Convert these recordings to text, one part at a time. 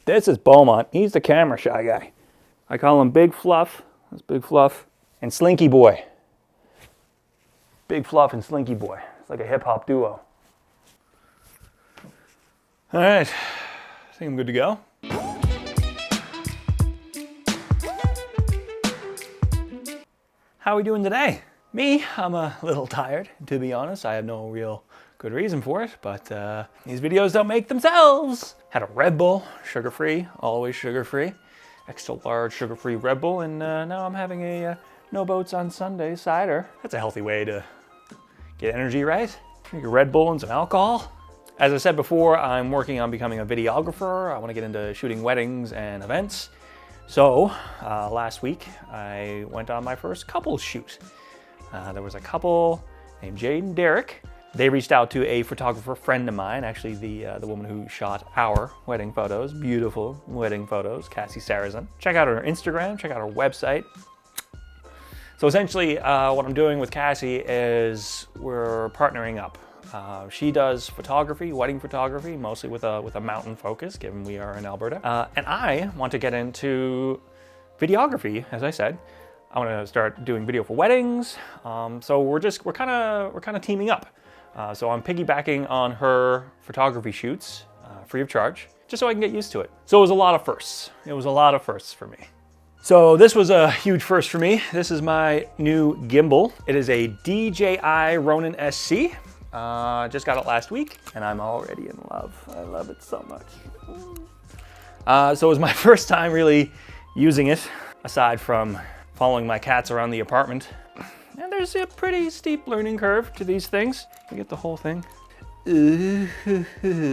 This is Beaumont. He's the camera shy guy. I call him Big Fluff. That's Big Fluff. And Slinky Boy. Big Fluff and Slinky Boy. It's like a hip-hop duo. All right. I think I'm good to go. How are we doing today? Me, I'm a little tired, to be honest. I have no real good reason for it, but these videos don't make themselves. Had a Red Bull, sugar-free, always sugar-free. Extra large sugar-free Red Bull, and now I'm having a No Boats on Sunday cider. That's a healthy way to get energy, right? Drink a Red Bull and some alcohol. As I said before, I'm working on becoming a videographer. I want to get into shooting weddings and events. So last week, I went on my first couples shoot. There was a couple named Jade and Derek. They reached out to a photographer friend of mine, actually the woman who shot our wedding photos, beautiful wedding photos, Cassie Sarrazin. Check out her Instagram, check out her website. So essentially what I'm doing with Cassie is we're partnering up. She does photography, wedding photography, mostly with a mountain focus, given we are in Alberta. And I want to get into videography, as I said. I want to start doing video for weddings. So we're kind of teaming up. So I'm piggybacking on her photography shoots, free of charge, just so I can get used to it. So it was a lot of firsts. It was a lot of firsts for me. So this was a huge first for me. This is my new gimbal. It is a DJI Ronin SC. Just got it last week, and I'm already in love. I love it so much. So it was my first time really using it, aside from following my cats around the apartment. And there's a pretty steep learning curve to these things. You get the whole thing. So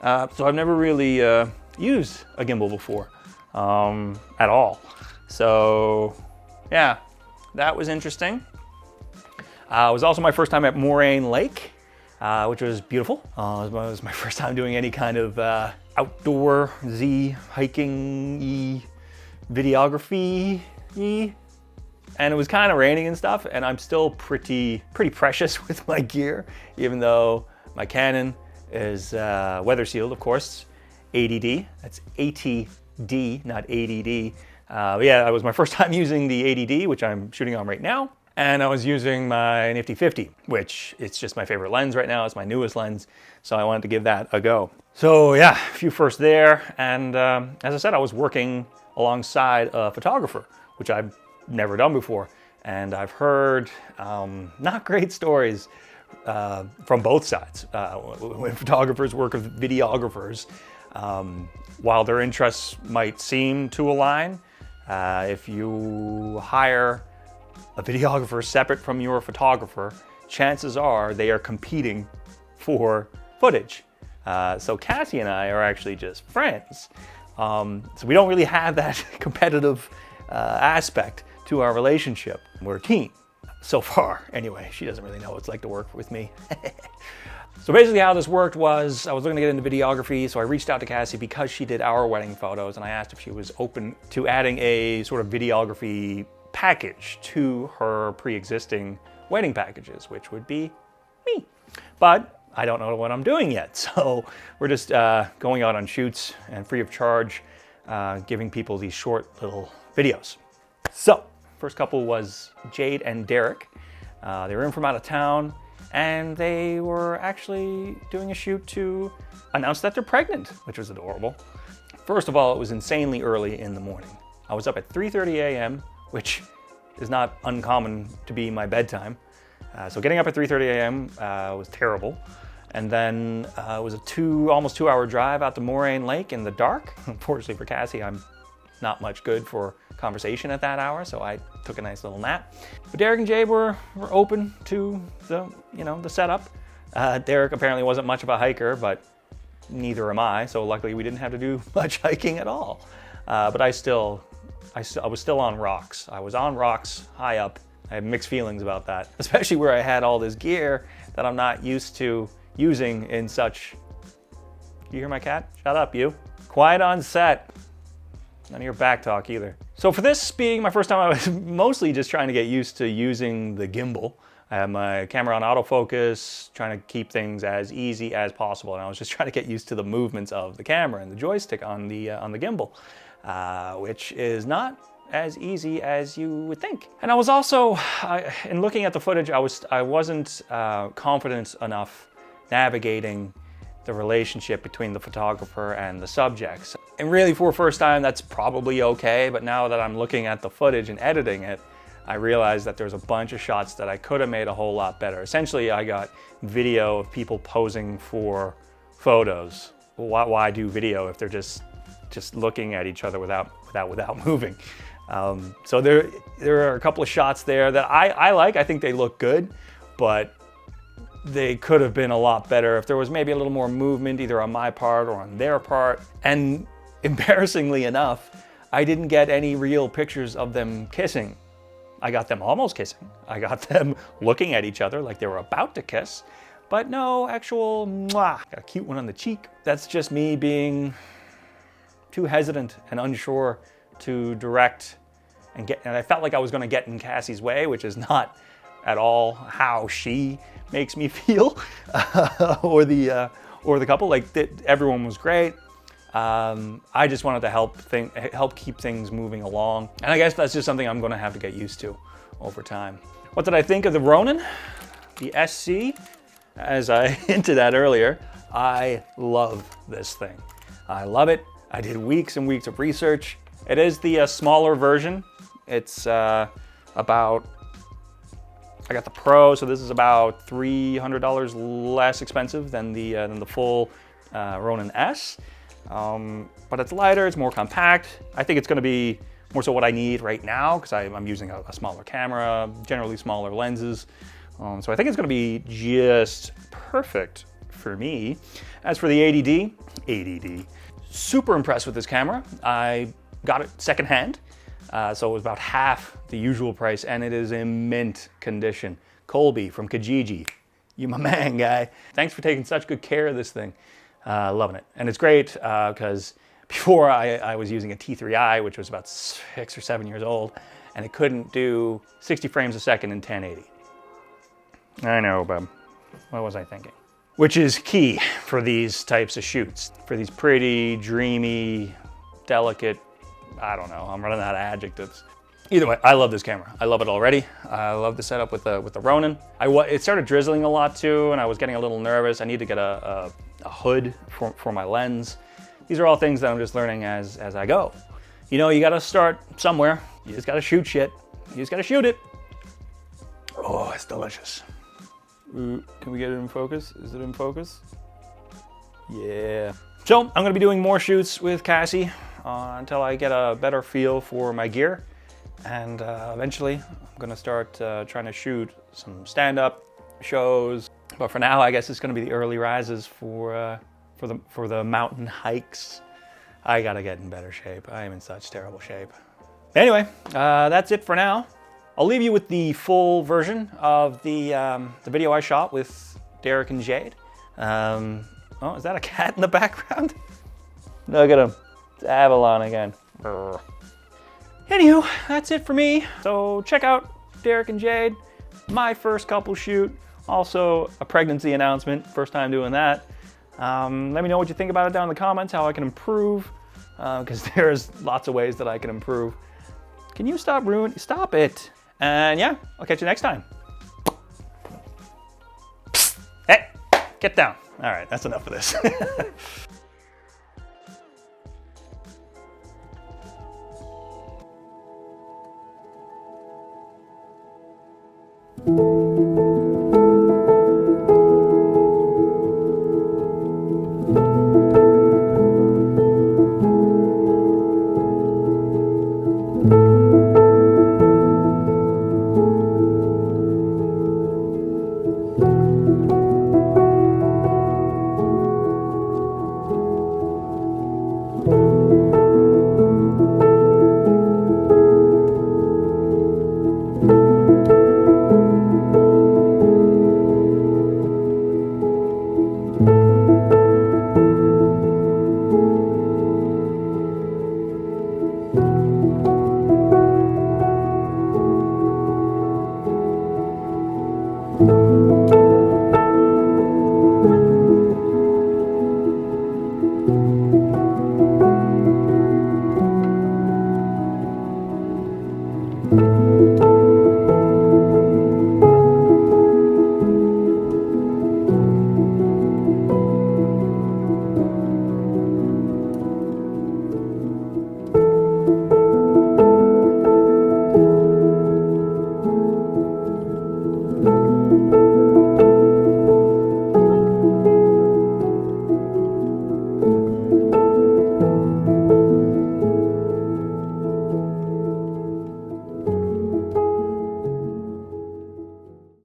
I've never really used a gimbal before, at all. So yeah, that was interesting. It was also my first time at Moraine Lake, which was beautiful. It was my first time doing any kind of outdoorsy, hiking-y, videography-y. And it was kind of raining and stuff, and I'm still pretty precious with my gear, even though my Canon is weather sealed, of course, ADD. That's ATD, not ADD. But yeah, it was my first time using the ADD, which I'm shooting on right now. And I was using my Nifty 50, which it's just my favorite lens right now. It's my newest lens, so I wanted to give that a go. So yeah, a few firsts there. And as I said, I was working alongside a photographer, which I've never done before. And I've heard not great stories from both sides. When photographers work with videographers, while their interests might seem to align, if you hire a videographer separate from your photographer, chances are they are competing for footage. So Cassie and I are actually just friends. So we don't really have that competitive aspect to our relationship. We're a team, so far. Anyway, she doesn't really know what it's like to work with me. So basically how this worked was I was looking to get into videography, so I reached out to Cassie because she did our wedding photos, and I asked if she was open to adding a sort of videography package to her pre-existing wedding packages, which would be me. But I don't know what I'm doing yet, so we're just going out on shoots and free of charge, giving people these short little videos. So first couple was Jade and Derek. They were in from out of town, and they were actually doing a shoot to announce that they're pregnant, which was adorable. First of all, it was insanely early in the morning. I was up at 3:30 a.m., which is not uncommon to be my bedtime. So getting up at 3:30 a.m. Was terrible. And then it was a almost 2-hour drive out to Moraine Lake in the dark. Unfortunately for Cassie, I'm not much good for conversation at that hour, so I took a nice little nap. But Derek and Jade were open to the setup. Derek apparently wasn't much of a hiker, but neither am I, so luckily we didn't have to do much hiking at all. But I was still on rocks. I was on rocks high up. I have mixed feelings about that, especially where I had all this gear that I'm not used to using in such... You hear my cat? Shut up, you. Quiet on set. None of your back talk either. So for this being my first time, I was mostly just trying to get used to using the gimbal. I have my camera on autofocus, trying to keep things as easy as possible. And I was just trying to get used to the movements of the camera and the joystick on the gimbal, which is not as easy as you would think. And I was also, in looking at the footage, I wasn't confident enough navigating the relationship between the photographer and the subjects. And really, for a first time, that's probably okay. But now that I'm looking at the footage and editing it, I realized that there's a bunch of shots that I could have made a whole lot better. Essentially, I got video of people posing for photos. Why do video if they're just looking at each other without moving? So there are a couple of shots there that I like. I think they look good, but they could have been a lot better if there was maybe a little more movement either on my part or on their part. And embarrassingly enough, I didn't get any real pictures of them kissing. I got them almost kissing. I got them looking at each other like they were about to kiss, but no actual mwah. Got a cute one on the cheek. That's just me being too hesitant and unsure to direct and I felt like I was gonna get in Cassie's way, which is not at all how she makes me feel, or the couple. Like everyone was great. I just wanted to help keep things moving along. And I guess that's just something I'm gonna have to get used to over time. What did I think of the Ronin? The SC? As I hinted at earlier, I love this thing. I love it. I did weeks and weeks of research. It is the smaller version. It's about, I got the Pro, so this is about $300 less expensive than the full Ronin S. But it's lighter, it's more compact. I think it's gonna be more so what I need right now because I'm using a smaller camera, generally smaller lenses. So I think it's gonna be just perfect for me. As for the ADD, super impressed with this camera. I got it secondhand, so it was about half the usual price, and it is in mint condition. Colby from Kijiji, you my man, guy. Thanks for taking such good care of this thing. Loving it. And it's great because before I was using a T3i, which was about 6 or 7 years old, and it couldn't do 60 frames a second in 1080. I know, but what was I thinking? Which is key for these types of shoots. For these pretty, dreamy, delicate, I don't know, I'm running out of adjectives. Either way, I love this camera. I love it already. I love the setup with the Ronin. It started drizzling a lot too, and I was getting a little nervous. I need to get a hood for my lens. These are all things that I'm just learning as I go. You know, you gotta start somewhere. You just gotta shoot shit. You just gotta shoot it. Oh, it's delicious. Ooh, can we get it in focus? Is it in focus? Yeah. So I'm gonna be doing more shoots with Cassie until I get a better feel for my gear. And eventually I'm gonna start trying to shoot some stand-up shows. But for now, I guess it's gonna be the early rises for the mountain hikes. I gotta get in better shape. I am in such terrible shape. Anyway, that's it for now. I'll leave you with the full version of the video I shot with Derek and Jade. Oh, is that a cat in the background? Look at him. It's Avalon again. Brr. Anywho, that's it for me. So check out Derek and Jade, my first couple shoot. Also a pregnancy announcement, first time doing that. Let me know what you think about it down in the comments, how I can improve, because there's lots of ways that I can improve. Can you stop it? And yeah, I'll catch you next time. Hey, get down. All right, that's enough of this.